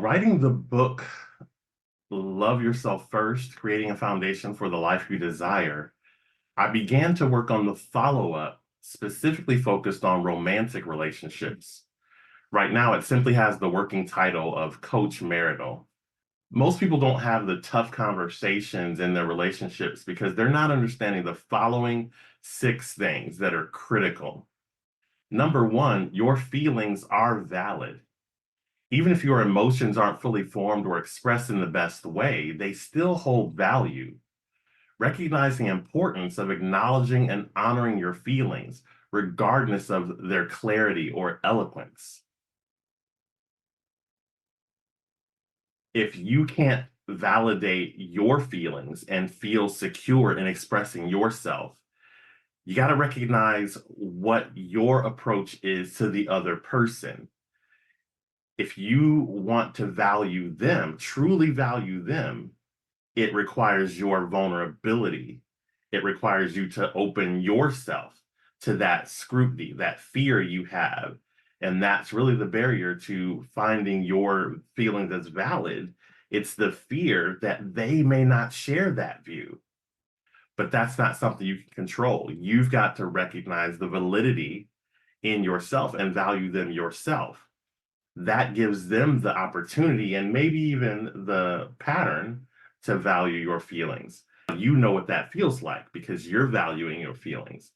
While writing the book, Love Yourself First, Creating a Foundation for the Life You Desire, I began to work on the follow-up, specifically focused on romantic relationships. Right now, it simply has the working title of COACHMarital. Most people don't have the tough conversations in their relationships because they're not understanding the following 6 things that are critical. Number one, your feelings are valid. Even if your emotions aren't fully formed or expressed in the best way, they still hold value. Recognize the importance of acknowledging and honoring your feelings, regardless of their clarity or eloquence. If you can't validate your feelings and feel secure in expressing yourself, you got to recognize what your approach is to the other person. If you want to value them, truly value them, it requires your vulnerability. It requires you to open yourself to that scrutiny, that fear you have. And that's really the barrier to finding your feelings as valid. It's the fear that they may not share that view. But that's not something you can control. You've got to recognize the validity in yourself and value them yourself. That gives them the opportunity and maybe even the pattern to value your feelings. You know what that feels like because you're valuing your feelings.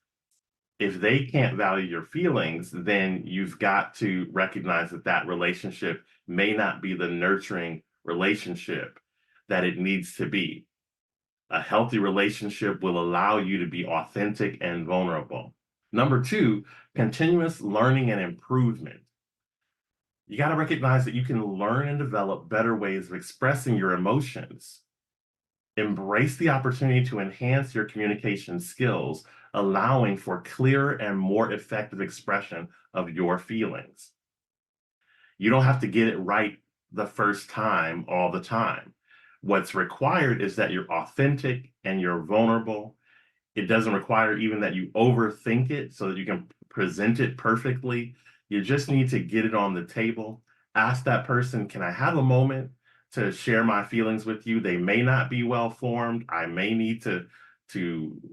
If they can't value your feelings, then you've got to recognize that that relationship may not be the nurturing relationship that it needs to be. A healthy relationship will allow you to be authentic and vulnerable. Number two, continuous learning and improvement. You got to recognize that you can learn and develop better ways of expressing your emotions. Embrace the opportunity to enhance your communication skills, allowing for clearer and more effective expression of your feelings. You don't have to get it right the first time all the time. What's required is that you're authentic and you're vulnerable. It doesn't require even that you overthink it so that you can present it perfectly. You just need to get it on the table. Ask that person, can I have a moment to share my feelings with you? They may not be well formed. I may need to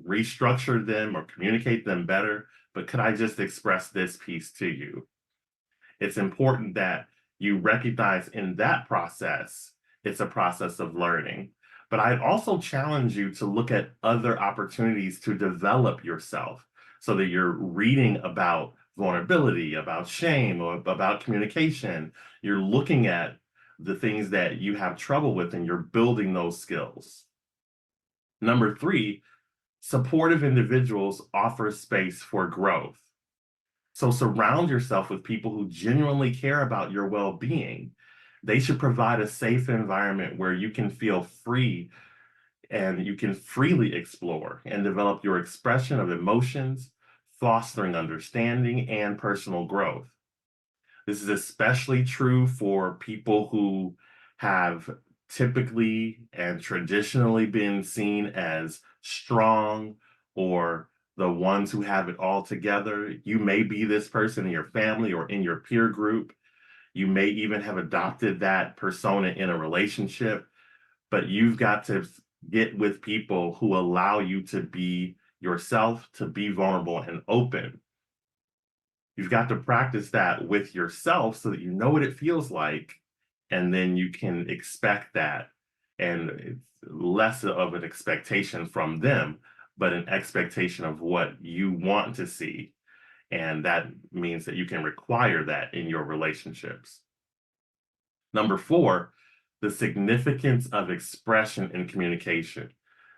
restructure them or communicate them better, but could I just express this piece to you? It's important that you recognize in that process, it's a process of learning. But I'd also challenge you to look at other opportunities to develop yourself so that you're reading about vulnerability, about shame, or about communication. You're looking at the things that you have trouble with and you're building those skills. Number three, supportive individuals offer space for growth. So surround yourself with people who genuinely care about your well-being. They should provide a safe environment where you can feel free and you can freely explore and develop your expression of emotions, fostering understanding and personal growth. This is especially true for people who have typically and traditionally been seen as strong or the ones who have it all together. You may be this person in your family or in your peer group. You may even have adopted that persona in a relationship, but you've got to get with people who allow you to be yourself, to be vulnerable and open. You've got to practice that with yourself so that you know what it feels like, and then you can expect that. And it's less of an expectation from them, but an expectation of what you want to see. And that means that you can require that in your relationships. Number four, the significance of expression in communication.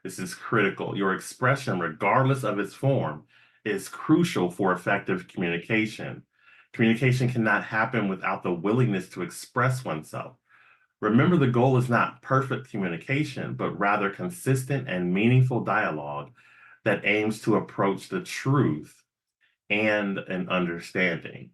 This is critical. Your expression, regardless of its form, is crucial for effective communication. Communication cannot happen without the willingness to express oneself. Remember, the goal is not perfect communication, but rather consistent and meaningful dialogue that aims to approach the truth and an understanding.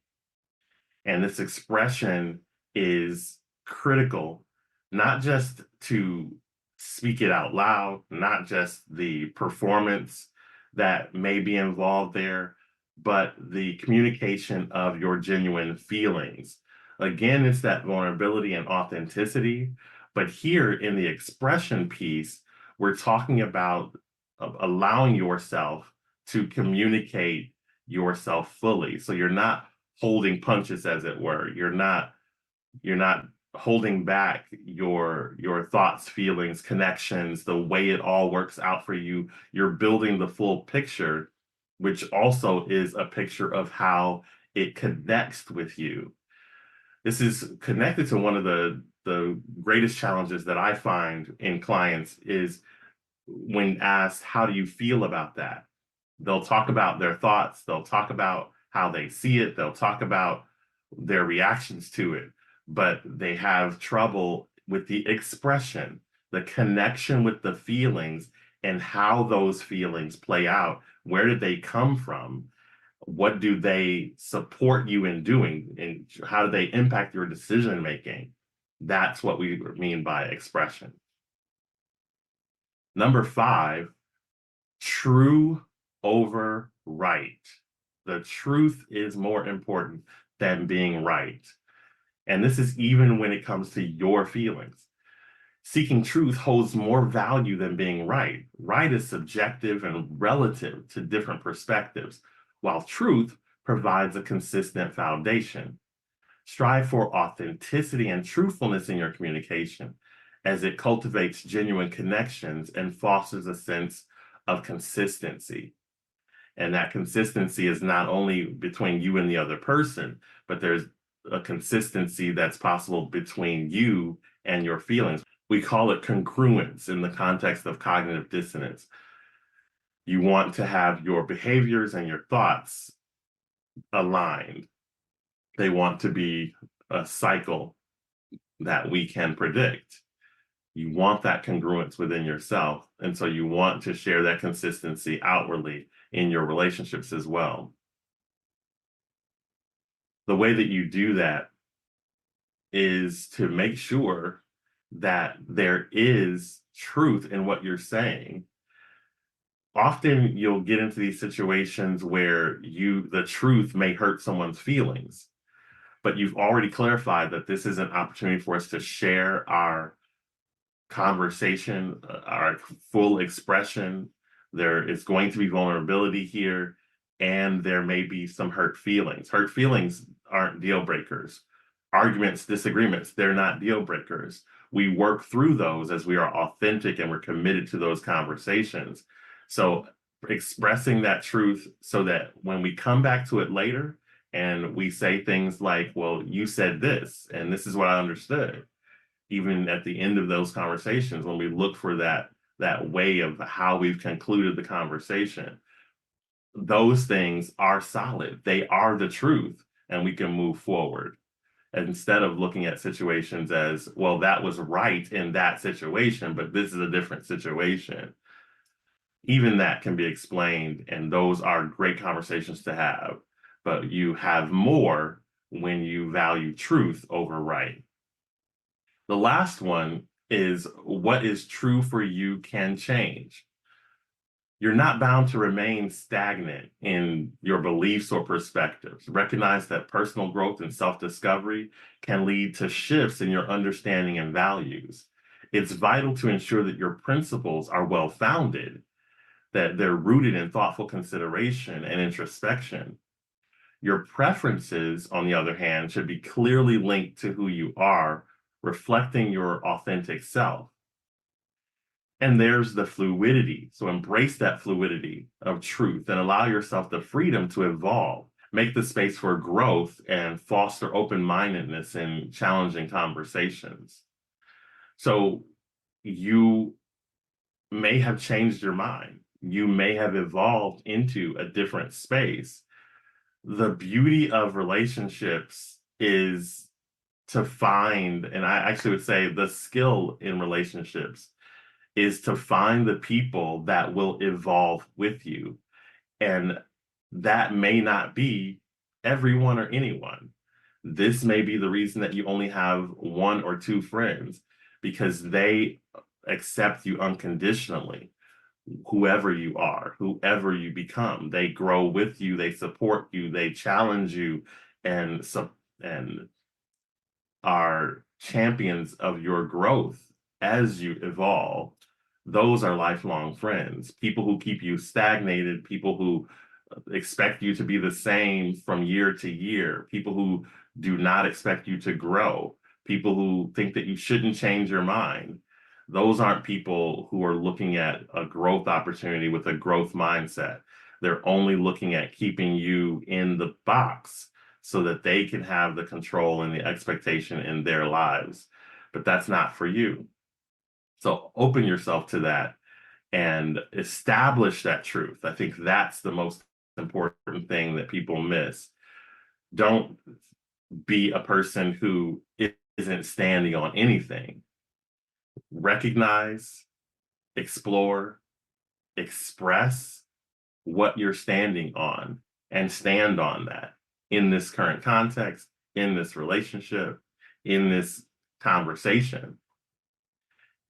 And this expression is critical, not just to speak it out loud, not just the performance that may be involved there, but the communication of your genuine feelings, Again, it's that vulnerability and authenticity. But here in the expression piece, we're talking about allowing yourself to communicate yourself fully. So you're not holding punches, as it were. You're not holding back your thoughts, feelings, connections, the way it all works out for you. You're building the full picture, which also is a picture of how it connects with you. This is connected to one of the greatest challenges that I find in clients is when asked, how do you feel about that? They'll talk about their thoughts, they'll talk about how they see it, they'll talk about their reactions to it, but they have trouble with the expression, the connection with the feelings and how those feelings play out. Where did they come from? What do they support you in doing? And how do they impact your decision making? That's what we mean by expression. Number 5, true over right. The truth is more important than being right. And this is even when it comes to your feelings. Seeking truth holds more value than being right. Right is subjective and relative to different perspectives, while truth provides a consistent foundation. Strive for authenticity and truthfulness in your communication, as it cultivates genuine connections and fosters a sense of consistency. And that consistency is not only between you and the other person, but there's a consistency that's possible between you and your feelings. We call it congruence in the context of cognitive dissonance. You want to have your behaviors and your thoughts aligned. They want to be a cycle that we can predict. You want that congruence within yourself. And so you want to share that consistency outwardly in your relationships as well. The way that you do that is to make sure that there is truth in what you're saying. Often you'll get into these situations where the truth may hurt someone's feelings, but you've already clarified that this is an opportunity for us to share our conversation, our full expression. There is going to be vulnerability here, and there may be some hurt feelings. Hurt feelings aren't deal breakers. Arguments, disagreements, they're not deal breakers. We work through those as we are authentic and we're committed to those conversations. So expressing that truth so that when we come back to it later and we say things like, well, you said this, and this is what I understood. Even at the end of those conversations, when we look for that way of how we've concluded the conversation, those things are solid. They are the truth, and we can move forward. Instead of looking at situations as, well, that was right in that situation, but this is a different situation. Even that can be explained, and those are great conversations to have. But you have more when you value truth over right. The last one is what is true for you can change. You're not bound to remain stagnant in your beliefs or perspectives. Recognize that personal growth and self-discovery can lead to shifts in your understanding and values. It's vital to ensure that your principles are well-founded, that they're rooted in thoughtful consideration and introspection. Your preferences, on the other hand, should be clearly linked to who you are, reflecting your authentic self. And there's the fluidity. So embrace that fluidity of truth and allow yourself the freedom to evolve. Make the space for growth and foster open-mindedness in challenging conversations. So you may have changed your mind. You may have evolved into a different space. The beauty of relationships is to find, and I actually would say the skill in relationships is to find the people that will evolve with you. And that may not be everyone or anyone. This may be the reason that you only have 1 or 2 friends, because they accept you unconditionally. Whoever you are, whoever you become, they grow with you, they support you, they challenge you, and are champions of your growth as you evolve, those are lifelong friends. People who keep you stagnated, people who expect you to be the same from year to year, people who do not expect you to grow, people who think that you shouldn't change your mind. Those aren't people who are looking at a growth opportunity with a growth mindset. They're only looking at keeping you in the box so that they can have the control and the expectation in their lives. But that's not for you. So open yourself to that and establish that truth. I think that's the most important thing that people miss. Don't be a person who isn't standing on anything. Recognize, explore, express what you're standing on and stand on that in this current context, in this relationship, in this conversation.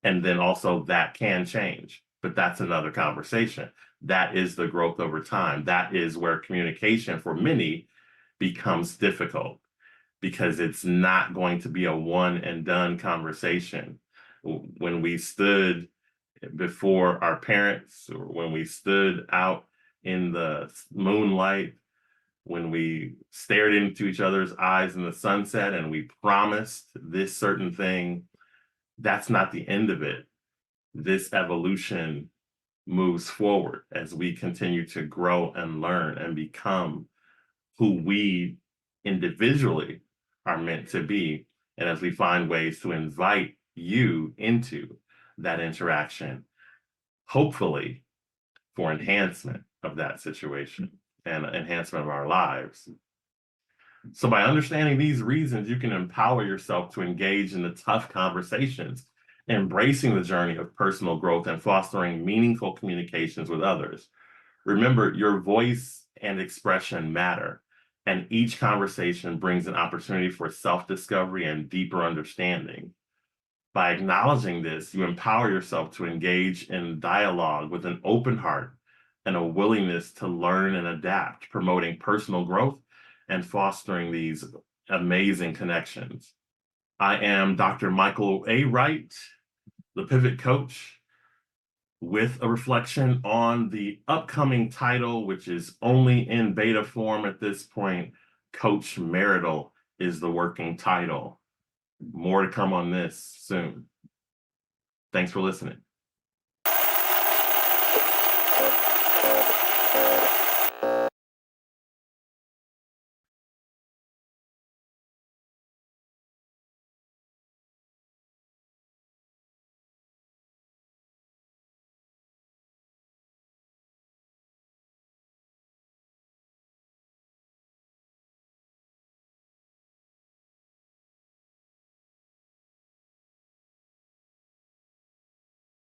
And then also that can change, but that's another conversation. That is the growth over time. That is where communication for many becomes difficult, because it's not going to be a one and done conversation. When we stood before our parents, or when we stood out in the moonlight, when we stared into each other's eyes in the sunset and we promised this certain thing, that's not the end of it. This evolution moves forward as we continue to grow and learn and become who we individually are meant to be. And as we find ways to invite you into that interaction, hopefully for enhancement of that situation and enhancement of our lives. So by understanding these reasons, you can empower yourself to engage in the tough conversations, embracing the journey of personal growth and fostering meaningful communications with others. Remember, your voice and expression matter, and each conversation brings an opportunity for self-discovery and deeper understanding. By acknowledging this, you empower yourself to engage in dialogue with an open heart and a willingness to learn and adapt, promoting personal growth and fostering these amazing connections. I am Dr. Michael A. Wright, the Pivot Coach, with a reflection on the upcoming title, which is only in beta form at this point. COACHMarital is the working title. More to come on this soon. Thanks for listening.